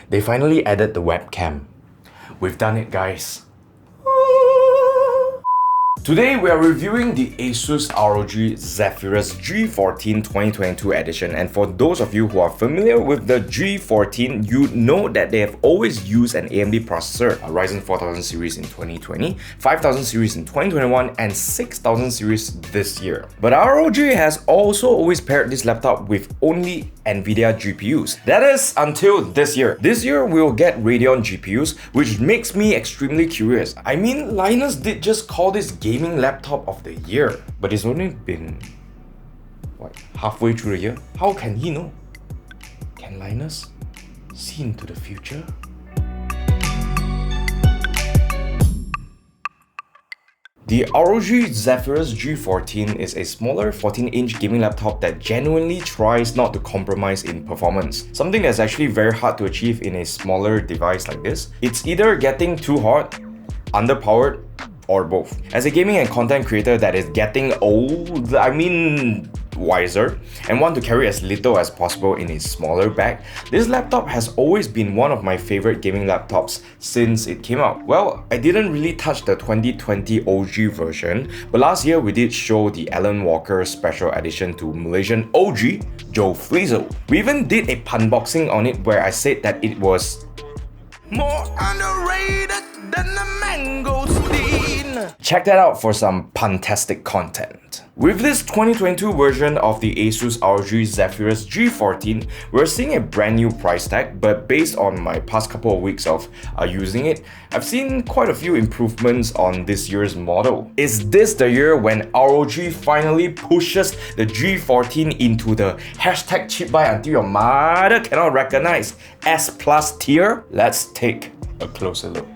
They finally added the webcam. We've done it, guys. Today we are reviewing the Asus ROG Zephyrus G14 2022 edition, and for those of you who are familiar with the G14, you know that they have always used an AMD processor, a Ryzen 4000 series in 2020, 5000 series in 2021, and 6000 series this year. But ROG has also always paired this laptop with only NVIDIA GPUs. That is, until this year. This year we'll get Radeon GPUs, which makes me extremely curious. I mean, Linus did just call this gaming laptop of the year, but it's only been, what, halfway through the year? How can he know? Can Linus see into the future? The ROG Zephyrus G14 is a smaller 14-inch gaming laptop that genuinely tries not to compromise in performance. Something that's actually very hard to achieve in a smaller device like this. It's either getting too hot, underpowered, or both. As a gaming and content creator that is getting old, wiser, and want to carry as little as possible in a smaller bag, this laptop has always been one of my favorite gaming laptops since it came out. Well, I didn't really touch the 2020 OG version, but last year we did show the Alan Walker special edition to Malaysian OG, Joe Flizzo. We even did a punboxing on it where I said that it was more underrated than the mangosteen. Check that out for some puntastic content. With this 2022 version of the Asus ROG Zephyrus G14, we're seeing a brand new price tag, but based on my past couple of weeks of using it, I've seen quite a few improvements on this year's model. Is this the year when ROG finally pushes the G14 into the hashtag cheap buy until your mother cannot recognize S Plus tier? Let's take a closer look.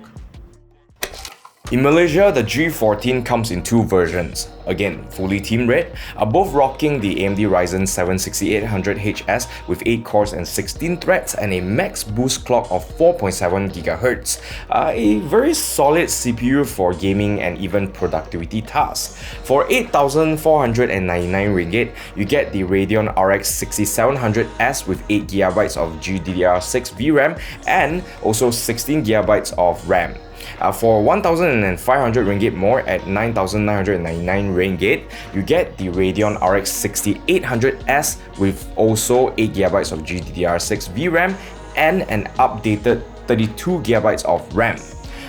In Malaysia, the G14 comes in two versions. Again, fully team red, are both rocking the AMD Ryzen 7 6800HS with 8 cores and 16 threads and a max boost clock of 4.7 GHz. A very solid CPU for gaming and even productivity tasks. For 8,499 ringgit, you get the Radeon RX 6700S with 8GB of GDDR6 VRAM and also 16GB of RAM. For 1,500 ringgit more at 9,999 ringgit, you get the Radeon RX 6800S with also 8GB of GDDR6 VRAM and an updated 32GB of RAM.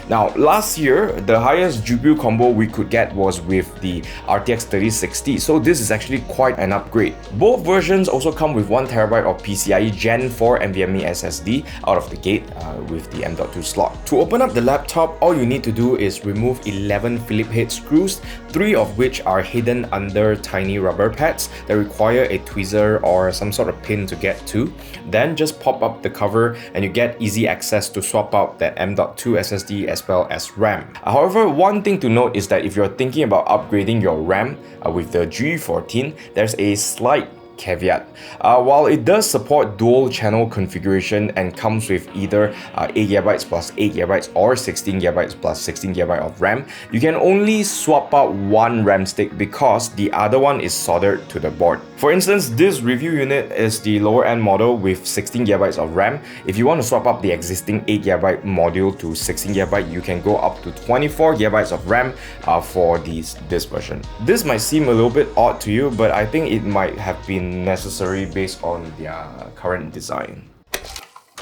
Now, last year, the highest GPU combo we could get was with the RTX 3060, so this is actually quite an upgrade. Both versions also come with 1TB of PCIe Gen 4 NVMe SSD out of the gate with the M.2 slot. To open up the laptop, all you need to do is remove 11 Phillip head screws, 3 of which are hidden under tiny rubber pads that require a tweezer or some sort of pin to get to. Then just pop up the cover and you get easy access to swap out that M.2 SSD as well as RAM. However, one thing to note is that if you're thinking about upgrading your RAM with the G14, there's a slight caveat. While it does support dual channel configuration and comes with either 8GB plus 8GB or 16GB plus 16GB of RAM, you can only swap out one RAM stick because the other one is soldered to the board. For instance, this review unit is the lower end model with 16GB of RAM. If you want to swap up the existing 8GB module to 16GB, you can go up to 24GB of RAM for this version. This might seem a little bit odd to you, but I think it might have been necessary based on their current design.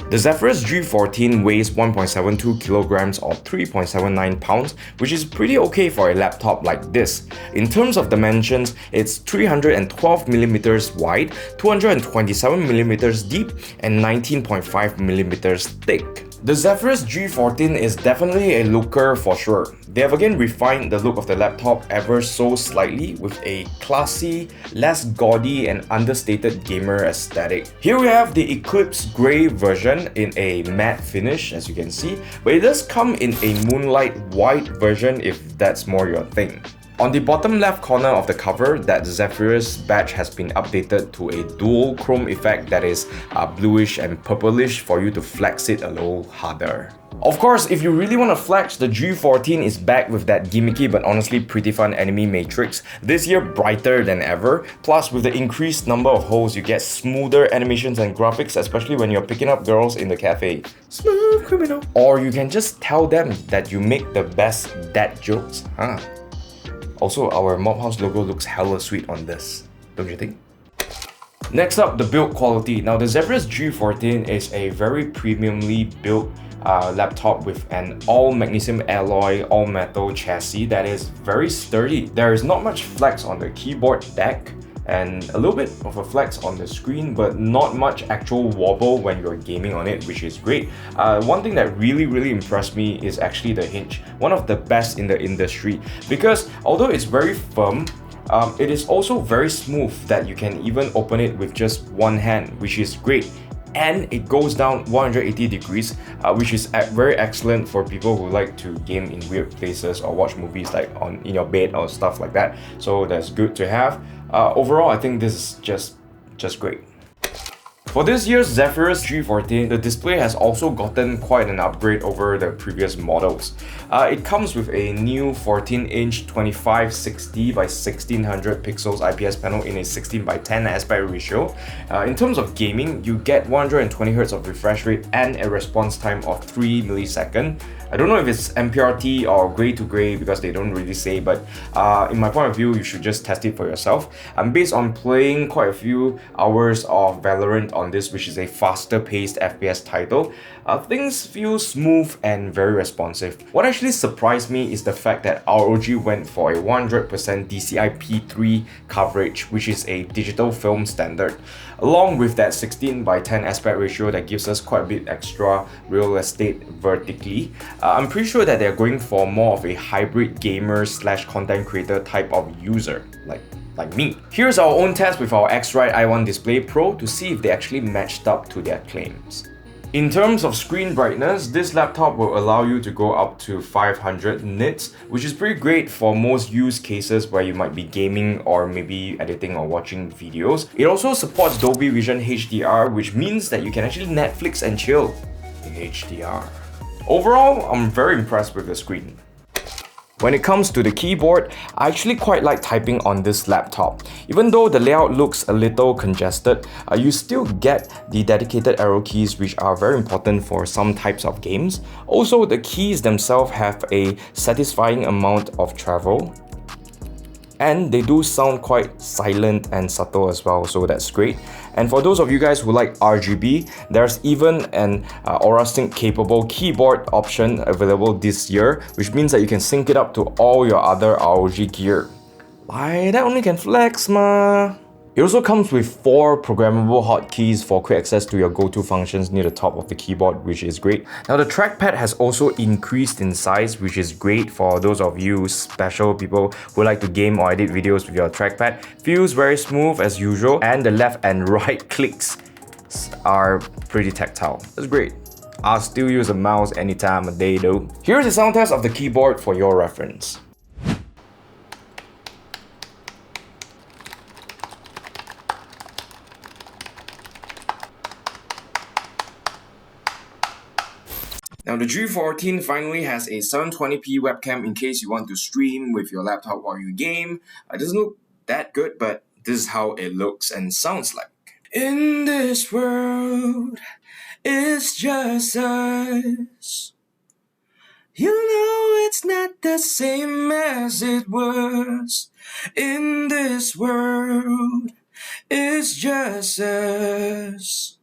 The Zephyrus G14 weighs 1.72 kilograms or 3.79 pounds, which is pretty okay for a laptop like this. In terms of dimensions, it's 312mm wide, 227mm deep, and 19.5mm thick. The Zephyrus G14 is definitely a looker for sure. They have again refined the look of the laptop ever so slightly with a classy, less gaudy and understated gamer aesthetic. Here we have the Eclipse Grey version in a matte finish, as you can see, but it does come in a Moonlight White version if that's more your thing. On the bottom left corner of the cover, that Zephyrus badge has been updated to a dual chrome effect that is bluish and purplish for you to flex it a little harder. Of course, if you really want to flex, the G14 is back with that gimmicky but honestly pretty fun enemy matrix, this year brighter than ever. Plus, with the increased number of holes, you get smoother animations and graphics, especially when you're picking up girls in the cafe. Smooth criminal. Or you can just tell them that you make the best dad jokes, huh? Also, our Mobhouse logo looks hella sweet on this, don't you think? Next up, the build quality. Now, the Zephyrus G14 is a very premiumly built laptop with an all magnesium alloy, all metal chassis that is very sturdy. There is not much flex on the keyboard deck and a little bit of a flex on the screen, but not much actual wobble when you're gaming on it, which is great. One thing that really impressed me is actually the hinge, one of the best in the industry, because although it's very firm, it is also very smooth that you can even open it with just one hand, which is great. And it goes down 180 degrees, which is very excellent for people who like to game in weird places or watch movies like in your bed or stuff like that. So that's good to have. Overall, I think this is just great. For this year's Zephyrus G14, the display has also gotten quite an upgrade over the previous models. It comes with a new 14-inch 2560 by 1600 pixels IPS panel in a 16 by 10 aspect ratio. In terms of gaming, you get 120Hz of refresh rate and a response time of 3 milliseconds. I don't know if it's MPRT or gray to gray because they don't really say, but in my point of view, you should just test it for yourself. Based on playing quite a few hours of Valorant on this, which is a faster paced FPS title, things feel smooth and very responsive. What actually surprised me is the fact that ROG went for a 100% DCI P3 coverage, which is a digital film standard, along with that 16 by 10 aspect ratio that gives us quite a bit extra real estate vertically. I'm pretty sure that they're going for more of a hybrid gamer / content creator type of user, like me. Here's our own test with our X-Rite i1 Display Pro to see if they actually matched up to their claims. In terms of screen brightness, this laptop will allow you to go up to 500 nits, which is pretty great for most use cases where you might be gaming or maybe editing or watching videos. It also supports Dolby Vision HDR, which means that you can actually Netflix and chill in HDR. Overall, I'm very impressed with the screen. When it comes to the keyboard, I actually quite like typing on this laptop. Even though the layout looks a little congested, you still get the dedicated arrow keys, which are very important for some types of games. Also, the keys themselves have a satisfying amount of travel, and they do sound quite silent and subtle as well, so that's great. And for those of you guys who like RGB, there's even an Aura Sync capable keyboard option available this year, which means that you can sync it up to all your other ROG gear. Why, that only can flex ma. It also comes with 4 programmable hotkeys for quick access to your go-to functions near the top of the keyboard, which is great. Now, the trackpad has also increased in size, which is great for those of you special people who like to game or edit videos with your trackpad. Feels very smooth as usual, and the left and right clicks are pretty tactile. That's great. I'll still use a mouse any time of day though. Here's a sound test of the keyboard for your reference. Now, the G14 finally has a 720p webcam in case you want to stream with your laptop while you game. It doesn't look that good, but this is how it looks and sounds like. In this world, it's just us. You know it's not the same as it was. In this world, it's just us.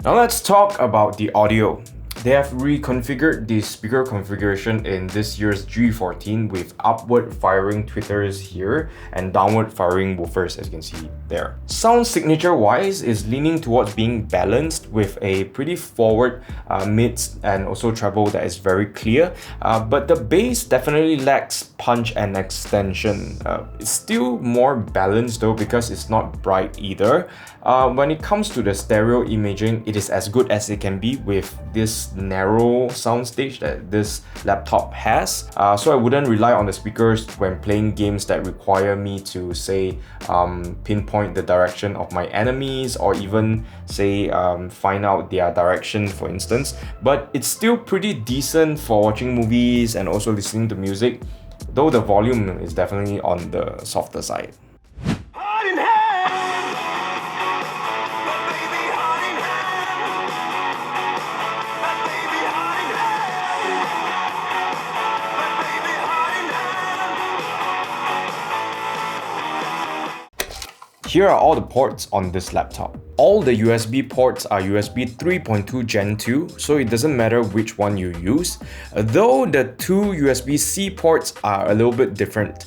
Now let's talk about the audio. They have reconfigured the speaker configuration in this year's G14 with upward firing tweeters here and downward firing woofers, as you can see there. Sound signature wise is leaning towards being balanced with a pretty forward mids and also treble that is very clear, but the bass definitely lacks punch and extension. It's still more balanced though because it's not bright either. When it comes to the stereo imaging, it is as good as it can be with this narrow soundstage that this laptop has. So I wouldn't rely on the speakers when playing games that require me to say pinpoint the direction of my enemies, or even say find out their direction, for instance. But it's still pretty decent for watching movies and also listening to music, though the volume is definitely on the softer side. Here are all the ports on this laptop. All the USB ports are USB 3.2 Gen 2, so it doesn't matter which one you use. Though the two USB-C ports are a little bit different.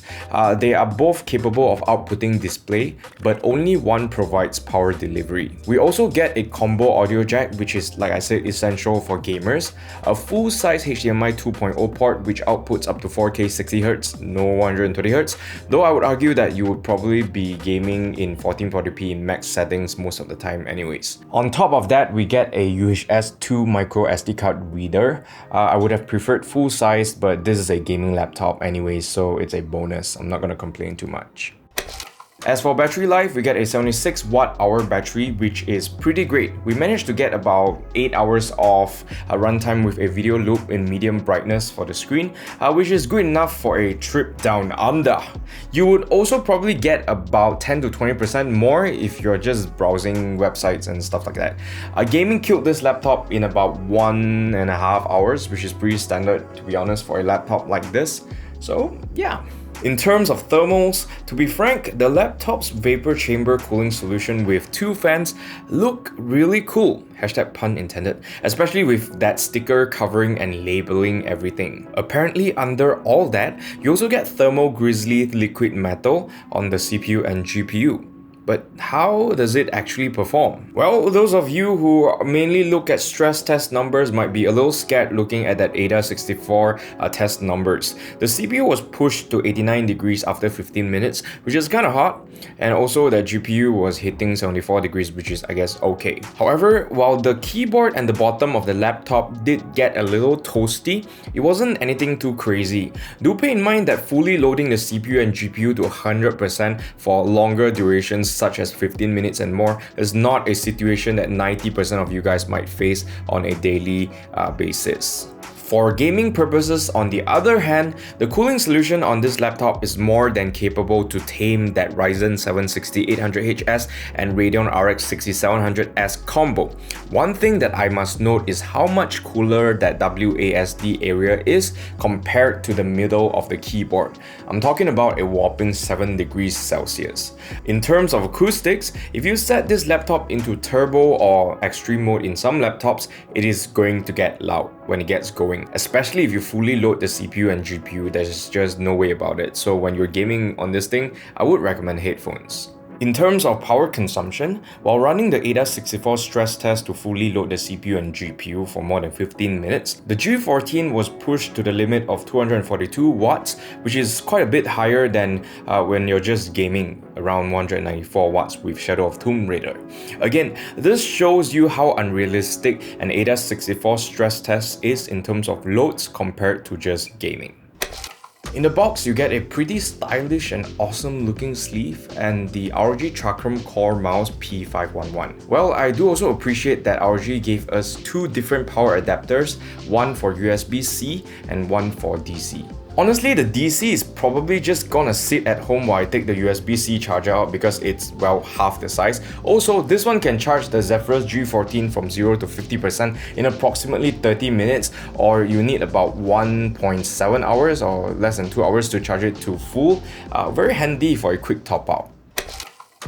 They are both capable of outputting display, but only one provides power delivery. We also get a combo audio jack, which is, like I said, essential for gamers. A full-size HDMI 2.0 port, which outputs up to 4K 60Hz, no 120Hz, though I would argue that you would probably be gaming in 1440p in max settings most of the time anyways. On top of that, we get a UHS 2 micro SD card reader. I would have preferred full size, but this is a gaming laptop anyways, so it's a bonus. I'm not gonna complain too much. As for battery life, we get a 76 watt-hour battery, which is pretty great. We managed to get about 8 hours of runtime with a video loop in medium brightness for the screen, which is good enough for a trip down under. You would also probably get about 10 to 20% more if you're just browsing websites and stuff like that. Gaming killed this laptop in about 1.5 hours, which is pretty standard, to be honest, for a laptop like this. So yeah. In terms of thermals, to be frank, the laptop's vapor chamber cooling solution with 2 fans look really cool, hashtag pun intended, especially with that sticker covering and labeling everything. Apparently under all that, you also get thermal grizzly liquid metal on the CPU and GPU. But how does it actually perform? Well, those of you who mainly look at stress test numbers might be a little scared looking at that AIDA64 test numbers. The CPU was pushed to 89 degrees after 15 minutes, which is kind of hot, and also the GPU was hitting 74 degrees, which is, I guess, okay. However, while the keyboard and the bottom of the laptop did get a little toasty, it wasn't anything too crazy. Do pay in mind that fully loading the CPU and GPU to 100% for longer durations such as 15 minutes and more is not a situation that 90% of you guys might face on a daily basis. For gaming purposes, on the other hand, the cooling solution on this laptop is more than capable to tame that Ryzen 7 6800HS and Radeon RX 6700S combo. One thing that I must note is how much cooler that WASD area is compared to the middle of the keyboard. I'm talking about a whopping 7 degrees Celsius. In terms of acoustics, if you set this laptop into turbo or extreme mode in some laptops, it is going to get loud when it gets going. Especially if you fully load the CPU and GPU, there's just no way about it. So when you're gaming on this thing, I would recommend headphones. In terms of power consumption, while running the AIDA64 stress test to fully load the CPU and GPU for more than 15 minutes, the G14 was pushed to the limit of 242 watts, which is quite a bit higher than when you're just gaming, around 194 watts with Shadow of Tomb Raider. Again, this shows you how unrealistic an AIDA64 stress test is in terms of loads compared to just gaming. In the box, you get a pretty stylish and awesome looking sleeve and the ROG Chakram Core Mouse P511. Well, I do also appreciate that ROG gave us 2 different power adapters, one for USB-C and one for DC. Honestly, the DC is probably just gonna sit at home while I take the USB-C charger out because it's, well, half the size. Also, this one can charge the Zephyrus G14 from 0 to 50% in approximately 30 minutes, or you need about 1.7 hours or less than 2 hours to charge it to full. Very handy for a quick top out.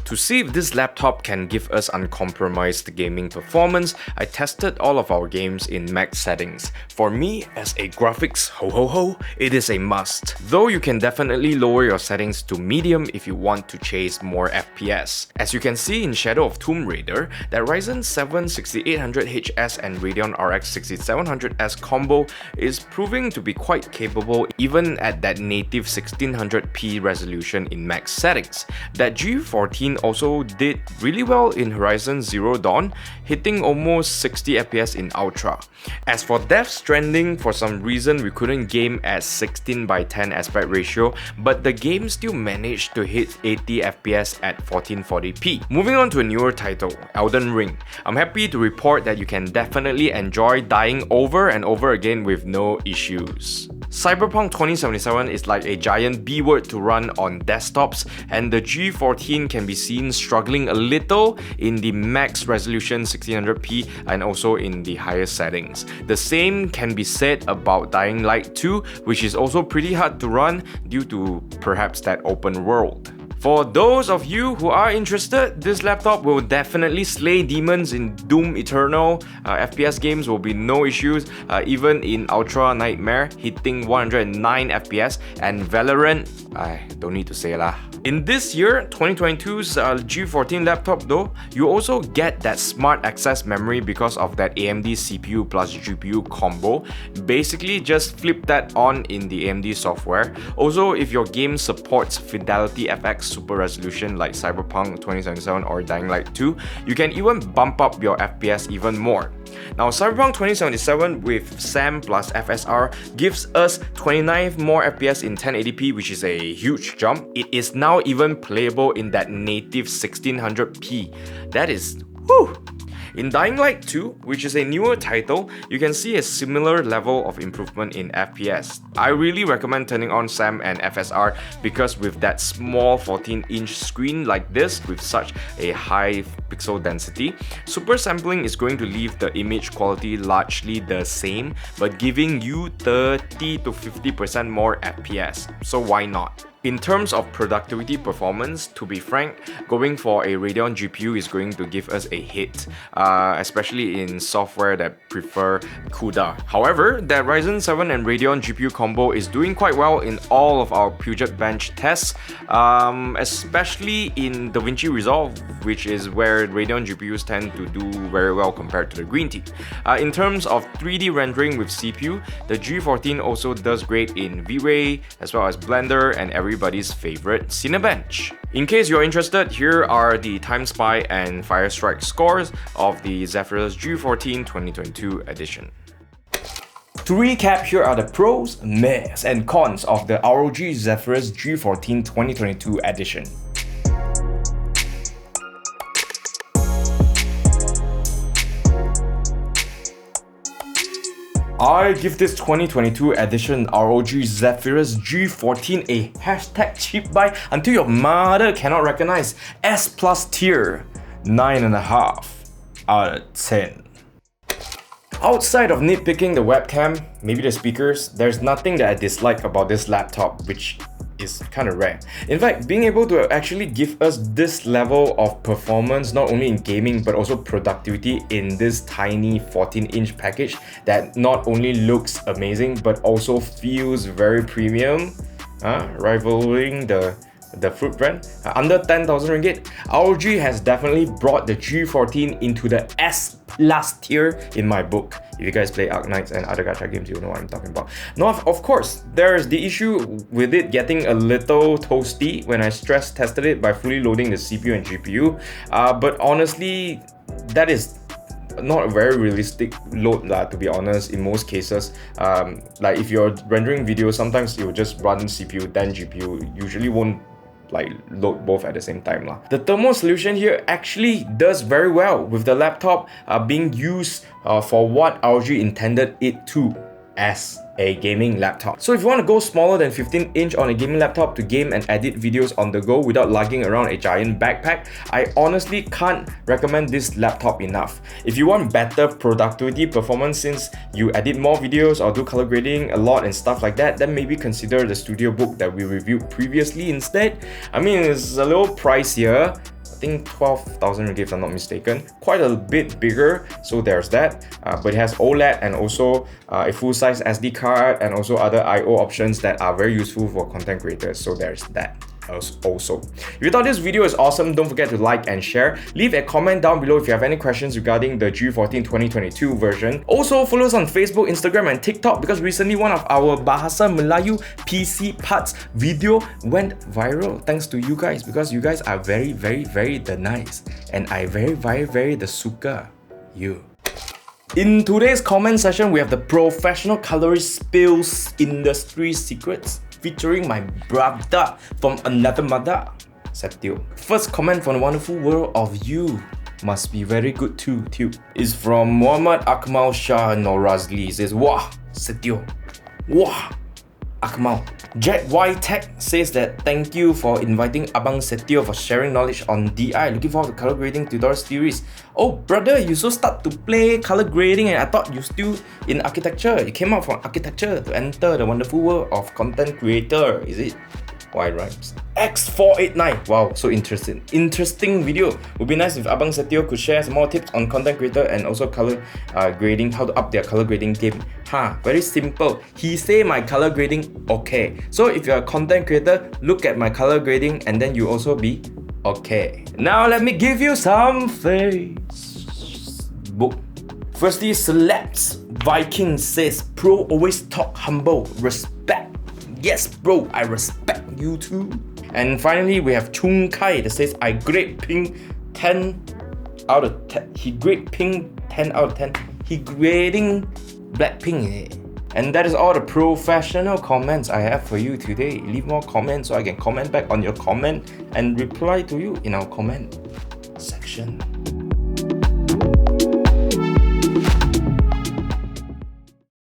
To see if this laptop can give us uncompromised gaming performance, I tested all of our games in max settings. For me, as a graphics ho-ho-ho, it is a must. Though you can definitely lower your settings to medium if you want to chase more FPS. As you can see in Shadow of Tomb Raider, that Ryzen 7 6800HS and Radeon RX 6700S combo is proving to be quite capable even at that native 1600p resolution in max settings. That G14 G14 also did really well in Horizon Zero Dawn, hitting almost 60 FPS in Ultra. As for Death Stranding, for some reason we couldn't game at 16:10 aspect ratio, but the game still managed to hit 80 FPS at 1440p. Moving on to a newer title, Elden Ring. I'm happy to report that you can definitely enjoy dying over and over again with no issues. Cyberpunk 2077 is like a giant B word to run on desktops, and the G14 can be seen struggling a little in the max resolution 1600p and also in the higher settings. The same can be said about Dying Light 2, which is also pretty hard to run due to perhaps that open world. For those of you who are interested, this laptop will definitely slay demons in Doom Eternal. FPS games will be no issues, even in Ultra Nightmare, hitting 109 FPS, and Valorant, I don't need to say lah. In this year, 2022's G14 laptop though, you also get that smart access memory because of that AMD CPU plus GPU combo. Basically, just flip that on in the AMD software. Also, if your game supports Fidelity FX Super Resolution like Cyberpunk 2077 or Dying Light 2, you can even bump up your FPS even more. Now, Cyberpunk 2077 with SAM plus FSR gives us 29 more FPS in 1080p, which is a huge jump. It is now even playable in that native 1600p. That is whew! In Dying Light 2, which is a newer title, you can see a similar level of improvement in FPS. I really recommend turning on SAM and FSR because with that small 14-inch screen like this with such a high pixel density, super sampling is going to leave the image quality largely the same, but giving you 30 to 50% more FPS. So why not? In terms of productivity performance, to be frank, going for a Radeon GPU is going to give us a hit, especially in software that prefer CUDA. However, that Ryzen 7 and Radeon GPU combo is doing quite well in all of our Puget Bench tests, especially in DaVinci Resolve, which is where Radeon GPUs tend to do very well compared to the green tea. In terms of 3D rendering with CPU, the G14 also does great in V-Ray, as well as Blender and everybody's favorite Cinebench. In case you're interested, here are the TimeSpy and Firestrike scores of the Zephyrus G14 2022 edition. To recap, here are the pros, mehs, and cons of the ROG Zephyrus G14 2022 edition. I give this 2022 edition ROG Zephyrus G14 a hashtag cheap buy until your mother cannot recognize S plus tier, 9.5 out of 10. Outside of nitpicking the webcam, maybe the speakers, there's nothing that I dislike about this laptop, which is kind of rare. In fact, being able to actually give us this level of performance, not only in gaming but also productivity in this tiny 14-inch package that not only looks amazing but also feels very premium, rivaling the Fruit brand, under 10,000 ringgit. ROG has definitely brought the G14 into the S plus tier in my book. If you guys play Arknights and other gacha games, you know what I'm talking about. Now, of course, there's the issue with it getting a little toasty when I stress tested it by fully loading the CPU and GPU. But honestly, that is not a very realistic load to be honest. In most cases, like if you're rendering video, sometimes you'll just run CPU then GPU, usually won't load both at the same time. The thermal solution here actually does very well with the laptop being used for what ROG intended it to, as a gaming laptop. So if you want to go smaller than 15-inch on a gaming laptop to game and edit videos on the go without lugging around a giant backpack, I honestly can't recommend this laptop enough. If you want better productivity performance since you edit more videos or do color grading a lot and stuff like that, then maybe consider the Studio Book that we reviewed previously instead. I mean, it's a little pricier, I think 12,000 ringgit if I'm not mistaken, quite a bit bigger, so there's that, but it has OLED and also a full-size SD card and also other I/O options that are very useful for content creators, so there's that. also. If you thought this video is awesome, don't forget to like and share. Leave a comment down below if you have any questions regarding the G14 2022 version. Also, follow us on Facebook, Instagram and TikTok because recently one of our Bahasa Melayu PC parts video went viral thanks to you guys, because you guys are very the nice and I very the suka you. In today's comment session, we have the professional colorist spills industry secrets featuring my brother from another mother, Setio. First comment from the wonderful world of you must be very good too. Is from Muhammad Akmal Shah Norazli. Says, wah, Setio. Wah, Akmal. Jack Y Tech says that thank you for inviting Abang Setio for sharing knowledge on DI. Looking forward to color grading tutorial series. Oh brother, you so start to play color grading and I thought you still in architecture. You came out from architecture to enter the wonderful world of content creator, is it? Why rhymes? X489. Wow, so interesting. Interesting video. Would be nice if Abang Setio could share some more tips on content creator and also color grading, how to up their color grading game. Very simple. He say my color grading okay. So if you're a content creator, look at my color grading and then you also be okay. Now let me give you some Facebook. Firstly, Celebs Viking says, Pro always talk humble, respect. Yes bro, I respect you too. And finally, we have Chung Kai that says, I grade pink 10 out of 10. He grade pink 10 out of 10. He grading Blackpink. And that is all the professional comments I have for you today. Leave more comments so I can comment back on your comment and reply to you in our comment section.